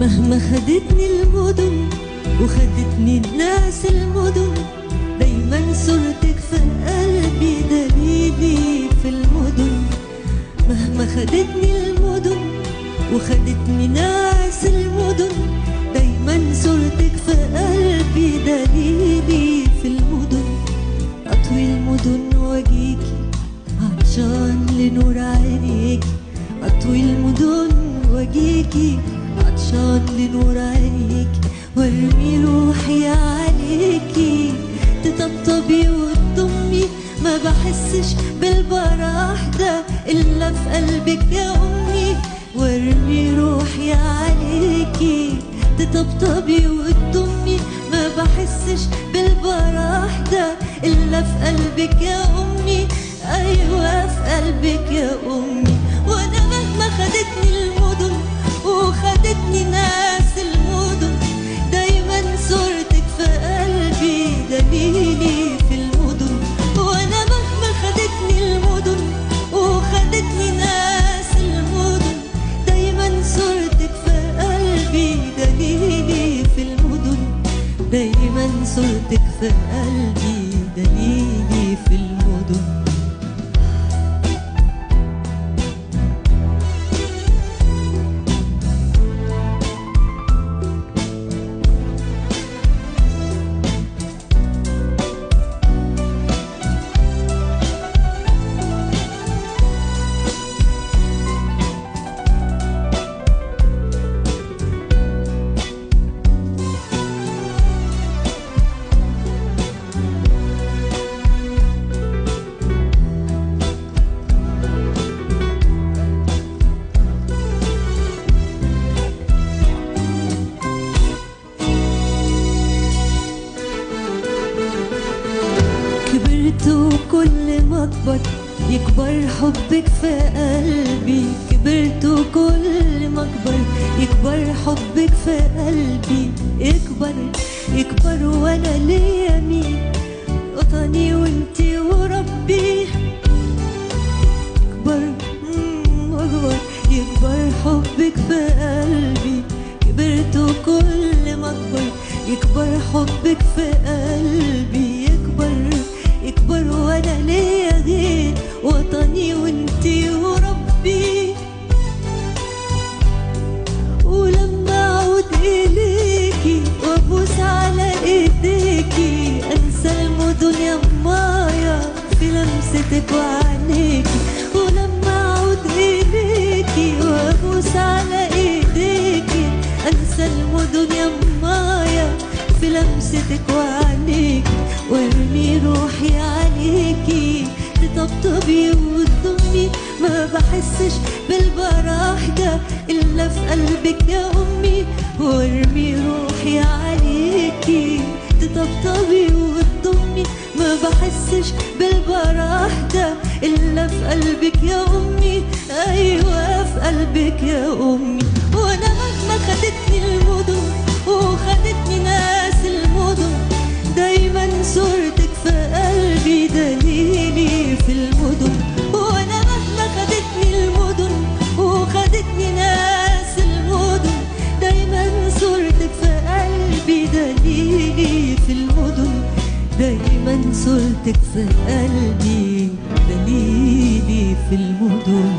مهما خدتني المدن وخدتني الناس المدن، دايما صورتك في قلبي دليلي في المدن. مهما خدتني المدن وخدتني ناس المدن، دايما صورتك في قلبي دليلي في المدن. أطوي المدن واجيكي عطشان لنور عينيكي، أطوي المدن واجيكي عطشان لنور عينيكي، وارمي روحي عليكي تطبطبي وتضمي. ما بحسش بالبراح ده إلا في قلبك يا أمي، وارمي روحي عليكي تطبطبي وتضمي. ما بحسش بالبراح ده إلا في قلبك يا أمي، أيوة في قلبك يا أمي. وأنا مهما خدتني المدن وخدتني ناس المدن، دايما صورتك في قلبي دليلي في المدن. وأنا مهما خدتني المدن وخدتني ناس المدن، دايما صورتك في قلبي دليلي في المدن. دايما صورتك في قلبي دليلي في المدن. وكل ما اكبر يكبر حبك في قلبي، كبرت وكل ما اكبر يكبر حبك في قلبي. يكبر يكبر وانا ليا مين، وطني وانتي وربي. يكبر واكبر يكبر حبك في قلبي، كبرت وكل ما اكبر يكبر حبك في قلبي. يكبر يكبر وانا ليا غير وطني وانتي وربي. ولما اعود اليكي وابوس على ايديكي، انسى المدن يا مايا في لمستك وعينيكي. ولما اعود اليكي وابوس على ايديكي، انسى المدن يا مايا في لمستك وعينيكي، وارمي روحي عليكي تطبطبي وتضمي. ما بحسش بالبراح ده إلا في قلبك يا أمي، وارمي روحي عليكي تطبطبي وتضمي. ما بحسش بالبراح ده إلا في قلبك يا أمي، أيوة في قلبك يا أمي. وأنا مهما خدتني المدن وخدتني ناس المدن، دايما صورتك في قلبي دليلي في المدن. وانا مهما خدتني المدن وخدتني ناس المدن، دايما صورتك في قلبي دليلي في المدن. دايما صورتك في قلبي دليلي في المدن.